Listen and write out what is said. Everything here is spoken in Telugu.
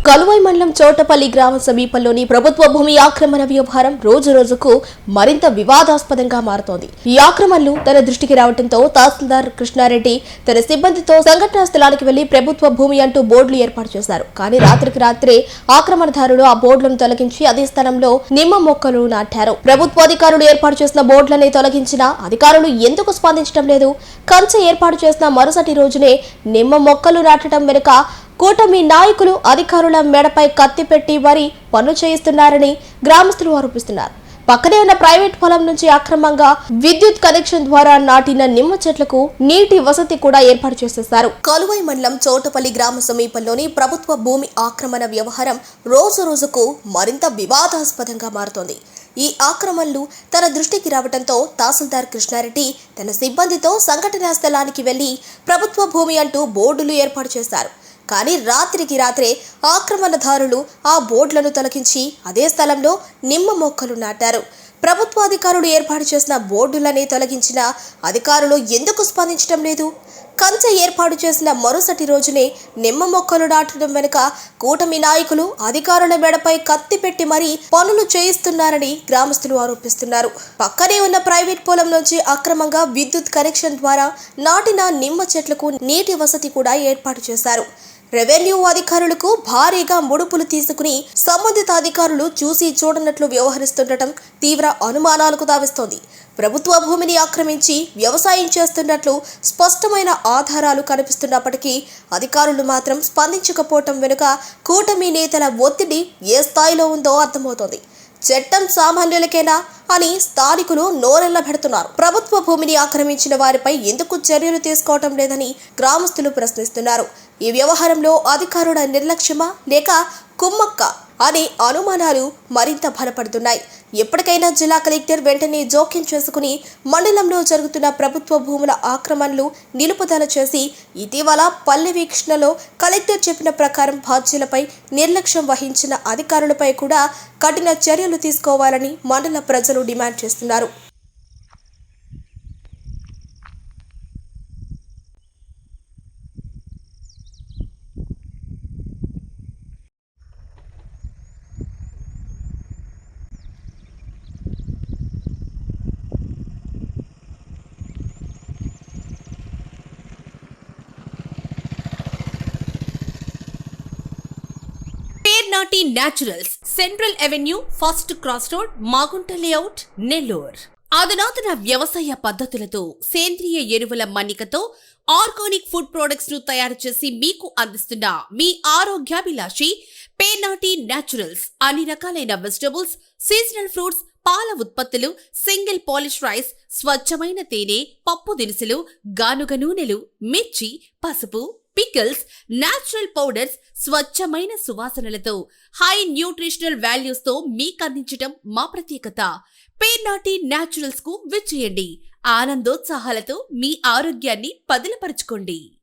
కలువై మండలం చోటపల్లి గ్రామ సమీపంలోని ప్రభుత్వ భూమి ఆక్రమణ వ్యవహారం రోజు రోజుకు మరింత వివాదాస్పదంగా మారుతోంది. ఈ ఆక్రమణలు తన దృష్టికి రావడంతో తహసీల్దార్ కృష్ణారెడ్డి తన సిబ్బందితో సంఘటనా స్థలానికి వెళ్లి ప్రభుత్వ భూమి అంటూ బోర్డులు ఏర్పాటు చేశారు. కానీ రాత్రికి రాత్రే ఆక్రమణదారులు ఆ బోర్డులను తొలగించి అదే స్థలంలో నిమ్మ మొక్కలు నాటారు. ప్రభుత్వ అధికారులు ఏర్పాటు చేసిన బోర్డులని తొలగించిన అధికారులు ఎందుకు స్పందించడం లేదు? కంచె ఏర్పాటు చేసిన మరుసటి రోజునే నిమ్మ మొక్కలు నాటడం వెనుక కూటమి నాయకులు అధికారుల మెడపై కత్తి పెట్టి మరీ పనులు చేయిస్తున్నారని గ్రామస్తులు ఆరోపిస్తున్నారు. పక్కనే ఉన్న ప్రైవేట్ పొలం నుంచి అక్రమంగా విద్యుత్ కనెక్షన్ ద్వారా నాటిన నిమ్మ చెట్లకు నీటి వసతి కూడా ఏర్పాటు చేసేశారు. కలువై మండలం చోటపల్లి గ్రామ సమీపంలోని ప్రభుత్వ భూమి ఆక్రమణ వ్యవహారం రోజు రోజుకు మరింత వివాదాస్పదంగా మారుతోంది. ఈ ఆక్రమణలు తన దృష్టికి రావడంతో తహసీల్దార్ కృష్ణారెడ్డి తన సిబ్బందితో సంఘటనా స్థలానికి వెళ్లి ప్రభుత్వ భూమి అంటూ బోర్డులు ఏర్పాటు చేశారు. కానీ రాత్రికి రాత్రే ఆక్రమణదారులు ఆ బోర్డులను తొలగించి అదే స్థలంలో నిమ్మ మొక్కలు నాటారు. ప్రభుత్వ అధికారులు ఏర్పాటు చేసిన బోర్డులని తొలగించిన అధికారులు ఎందుకు స్పందించడం లేదు? కంచె ఏర్పాటు చేసిన మరుసటి రోజునే నిమ్మ మొక్కలు నాటడం వెనుక కూటమి నాయకులు అధికారుల మెడపై కత్తి పెట్టి మరీ పనులు చేయిస్తున్నారని గ్రామస్తులు ఆరోపిస్తున్నారు. పక్కనే ఉన్న ప్రైవేట్ పొలం నుంచి అక్రమంగా విద్యుత్ కనెక్షన్ ద్వారా నాటిన నిమ్మ చెట్లకు నీటి వసతి కూడా ఏర్పాటు చేశారు. రెవెన్యూ అధికారులకు భారీగా ముడుపులు తీసుకుని సంబంధిత అధికారులు చూసి చూడనట్లు వ్యవహరిస్తుండటం తీవ్ర అనుమానాలకు తావిస్తోంది. ప్రభుత్వ భూమిని ఆక్రమించి వ్యవసాయం చేస్తున్నట్లు స్పష్టమైన ఆధారాలు కనిపిస్తున్నప్పటికీ అధికారులు మాత్రం స్పందించకపోవటం వెనుక కూటమి నేతల ఒత్తిడి ఏ స్థాయిలో ఉందో అర్థమవుతోంది. చట్టం సామాన్యులకేనా అని స్థానికులు నోరెళ్ల పెడుతున్నారు. ప్రభుత్వ భూమిని ఆక్రమించిన వారిపై ఎందుకు చర్యలు తీసుకోవటం లేదని గ్రామస్తులు ప్రశ్నిస్తున్నారు. ఈ వ్యవహారంలో అధికారుల నిర్లక్ష్యమా లేక కుమ్మక్క అనే అనుమానాలు మరింత బలపడుతున్నాయి. ఎప్పటికైనా జిల్లా కలెక్టర్ వెంటనే జోక్యం చేసుకుని మండలంలో జరుగుతున్న ప్రభుత్వ భూముల ఆక్రమణలు నిలుపుదల చేసి ఇటీవల పల్లె వీక్షణలో కలెక్టర్ చెప్పిన ప్రకారం బాధ్యులపై నిర్లక్ష్యం వహించిన అధికారులపై కూడా కఠిన చర్యలు తీసుకోవాలని మండల ప్రజలు డిమాండ్ చేస్తున్నారు. Pernati naturals, central avenue, first cross road, Magunta layout, Nellore. అధునాతన వ్యవసాయ పద్ధతులతో సేంద్రియ ఎరువుల మన్నికతో ఆర్గానిక్ ఫుడ్ ప్రొడక్ట్స్ ను తయారు చేసి మీకు అందిస్తున్న మీ ఆరోగ్యాభిలాషి పేర్నాటి న్యాచురల్స్. అన్ని రకాలైన వెజిటబుల్స్, సీజనల్ ఫ్రూట్స్, పాల ఉత్పత్తులు, సింగిల్ పాలిష్ రైస్, స్వచ్ఛమైన తేనె, పప్పు దినుసులు, గానుగ నూనెలు, మిర్చి, పసుపు, పికిల్స్, న్యాచురల్ పౌడర్స్, స్వచ్ఛమైన సువాసనలతో హై న్యూట్రిషనల్ వాల్యూస్ తో మీకు అందించటం మా ప్రత్యేకత. పేర్నాటి న్యాచురల్స్ కు విచ్చేయండి. ఆనందోత్సాహాలతో మీ ఆరోగ్యాన్ని పదిలపరచుకోండి.